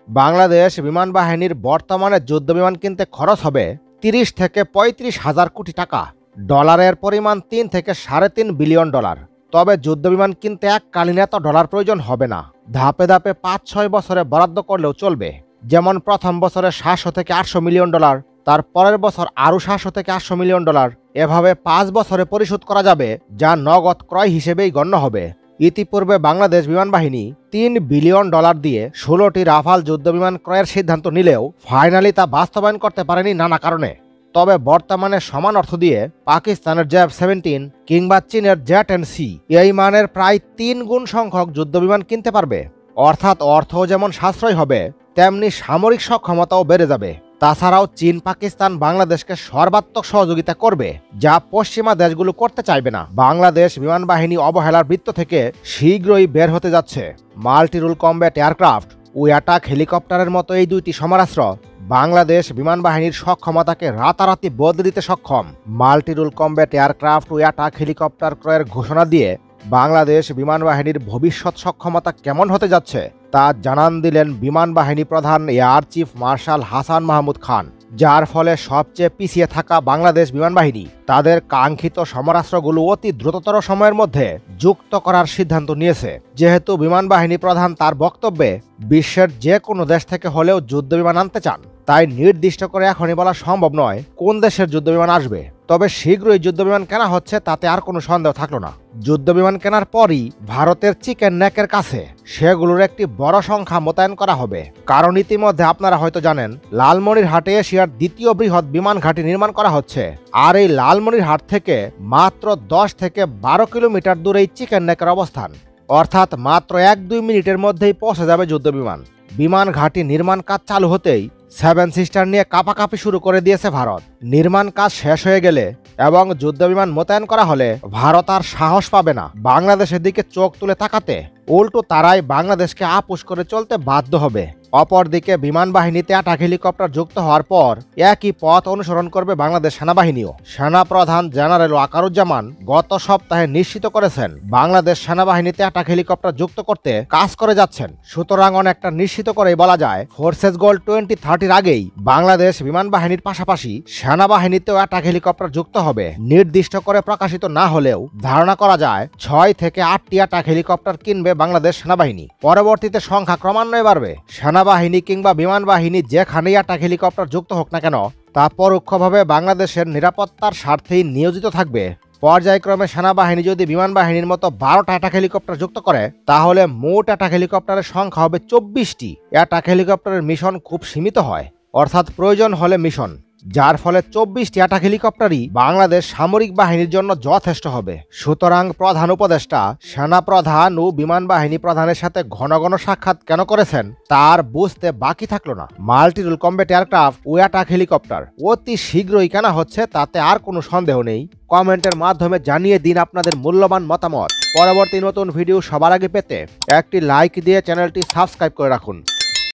বাংলাদেশ বিমান বাহিনীর বর্তমানে যুদ্ধবিমান কিনতে খরচ হবে ৩০ থেকে ৩৫ হাজার কোটি টাকা। ডলারের পরিমাণ ৩ থেকে $৩.৫ বিলিয়ন। তবে যুদ্ধবিমান কিনতে এককালীন এত ডলার প্রয়োজন হবে না। ধাপে ধাপে ৫-৬ বছরে বরাদ্দ করলেও চলবে। যেমন প্রথম বছরে $৭০০ থেকে $৮০০ মিলিয়ন, তার পরের বছর আরও $৭০০ থেকে $৮০০ মিলিয়ন। এভাবে ৫ বছরে পরিশোধ করা যাবে, যা নগদ ক্রয় হিসেবেই গণ্য হবে। ইতিপূর্বে বাংলাদেশ বিমান বাহিনী $৩ বিলিয়ন দিয়ে ১৬টি রাফাল যুদ্ধবিমান ক্রয়ের সিদ্ধান্ত নিলেও ফাইনালি তা বাস্তবায়ন করতে পারেনি নানা কারণে। তবে বর্তমানে সমান অর্থ দিয়ে পাকিস্তানের JF-17 কিংবা চীনের JET-NC এই মানের প্রায় ৩ গুণ সংখ্যক যুদ্ধবিমান কিনতে পারবে। অর্থাৎ অর্থও যেমন সাশ্রয় হবে, তেমনি সামরিক সক্ষমতাও বেড়ে যাবে। তাছাড়াও চীন পাকিস্তান বাংলাদেশকে সর্বাত্মক সহযোগিতা করবে, যা পশ্চিমা দেশগুলো করতে চাইবে না। বাংলাদেশ বিমান বাহিনী অবহেলার বৃত্ত থেকে শীঘ্রই বের হতে যাচ্ছে। মাল্টি রুল কমব্যাট এয়ারক্রাফট ও অ্যাটাক হেলিকপ্টারের মতো এই দুইটি সমরাস্ত্র বাংলাদেশ বিমান বাহিনীর সক্ষমতাকে রাতারাতি বদলে দিতে সক্ষম। মাল্টি রুল কমব্যাট এয়ারক্রাফট ও অ্যাটাক হেলিকপ্টার ক্রয়ের ঘোষণা দিয়ে বাংলাদেশ বিমান বাহিনীর ভবিষ্যৎ সক্ষমতা কেমন হতে যাচ্ছে তা জানান দিলেন বিমান বাহিনী প্রধান air chief marshal Hasan Mahmud Khan. যার ফলে সবচেয়ে পিছিয়ে থাকা বাংলাদেশ বিমান বাহিনী তাদের কাঙ্ক্ষিত সমরাস্ত্রগুলো অতি দ্রুততর সময়ের মধ্যে যুক্ত করার সিদ্ধান্ত নিয়েছে। যেহেতু বিমান বাহিনী প্রধান তার বক্তব্যে বিশ্বের যে কোনো দেশ থেকে হলেও যুদ্ধবিমান আনতে চান, তাই নির্দিষ্ট করে এখনই বলা সম্ভব নয় কোন দেশের যুদ্ধবিমান আসবে। তবে শীঘ্রই যুদ্ধবিমান কেনা হচ্ছে তাতে আর কোনো সন্দেহ থাকলো না। যুদ্ধবিমান কেনার পরই ভারতের চিকেন নেকের কাছে সেগুলোর একটি বড় সংখ্যা মোতায়েন করা হবে। কারণ ইতিমধ্যে আপনারা হয়তো জানেন, লালমনিরহাটে এশিয়ার দ্বিতীয় বৃহৎ বিমান ঘাঁটি নির্মাণ করা হচ্ছে। আর এই লালমনিরহাট থেকে মাত্র 10 থেকে 12 কিলোমিটার দূরেই চিকেন নেকের অবস্থান। অর্থাৎ মাত্র ১-২ মিনিটের মধ্যেই পৌঁছে যাবে যুদ্ধবিমান। বিমান ঘাঁটি নির্মাণ কাজ চালু হতেই 7 সিস্টার নিয়ে কাঁপাকাঁপি শুরু করে দিয়েছে ভারত। নির্মাণ কাজ শেষ হয়ে গেলে এবং যুদ্ধবিমান মোতায়েন করা হলে ভারত আর সাহস পাবে না বাংলাদেশের দিকে চোখ তুলে তাকাতে। উল্টো তারাই বাংলাদেশকে আপোষ করে চলতে বাধ্য হবে। অপরদিকে বিমান বাহিনীতে অ্যাটাক হেলিকপ্টার যুক্ত হওয়ার পর একই পথ অনুসরণ করবে বাংলাদেশ সেনাবাহিনীও। সেনাপ্রধান জেনারেল ওয়াকারুজ্জামান গত সপ্তাহে নিশ্চিত করেছেন বাংলাদেশ সেনাবাহিনীতে অ্যাটাক হেলিকপ্টার যুক্ত করতে কাজ করে যাচ্ছেন। সুতরাং অনেকটা নিশ্চিত করেই বলা যায়, ফোর্সেস গোল 2030 আগেই বাংলাদেশ বিমান বাহিনীর পাশাপাশি সেনাবাহিনীতেও অ্যাটাক হেলিকপ্টার যুক্ত হবে। নির্দিষ্ট করে প্রকাশিত না হলেও ধারণা করা যায় 6 থেকে 8টি অ্যাটাক হেলিকপ্টার কিনবে বাংলাদেশ সেনাবাহিনী। পরবর্তীতে সংখ্যা ক্রমান্বয়ে বাড়বে। সেনাবাহিনী কিংবা বিমান বাহিনী যেখানেই অ্যাটাক হেলিকপ্টার যুক্ত হোক না কেন, তা পরোক্ষভাবে বাংলাদেশের নিরাপত্তার স্বার্থেই নিয়োজিত থাকবে। পর্যায়ক্রমে সেনাবাহিনী যদি বিমান বাহিনীর মতো 12টা অ্যাটাক হেলিকপ্টার যুক্ত করে, তাহলে মোট অ্যাটাক হেলিকপ্টারের সংখ্যা হবে 24টি। অ্যাটাক হেলিকপ্টারের মিশন খুব সীমিত হয়, অর্থাৎ প্রয়োজন হলে মিশন, যার ফলে 24টি অ্যাটাক হেলিকপ্টারই বাংলাদেশ সামরিক বাহিনীর জন্য যথেষ্ট হবে। সুতরাং প্রধান উপদেষ্টা সেনাপ্রধান ও বিমান বাহিনী প্রধানের সাথে ঘন ঘন সাক্ষাৎ কেন করেছেন তার বুঝতে বাকি থাকলো না। মাল্টি রুল কমব্যাট এয়ারক্রাফট ও অ্যাটাক হেলিকপ্টার অতি শীঘ্রই কেনা হচ্ছে, তাতে আর কোনো সন্দেহ নেই। কমেন্টের মাধ্যমে জানিয়ে দিন আপনাদের মূল্যবান মতামত। পরবর্তী নতুন ভিডিও সবার আগে পেতে একটি লাইক দিয়ে চ্যানেলটি সাবস্ক্রাইব করে রাখুন।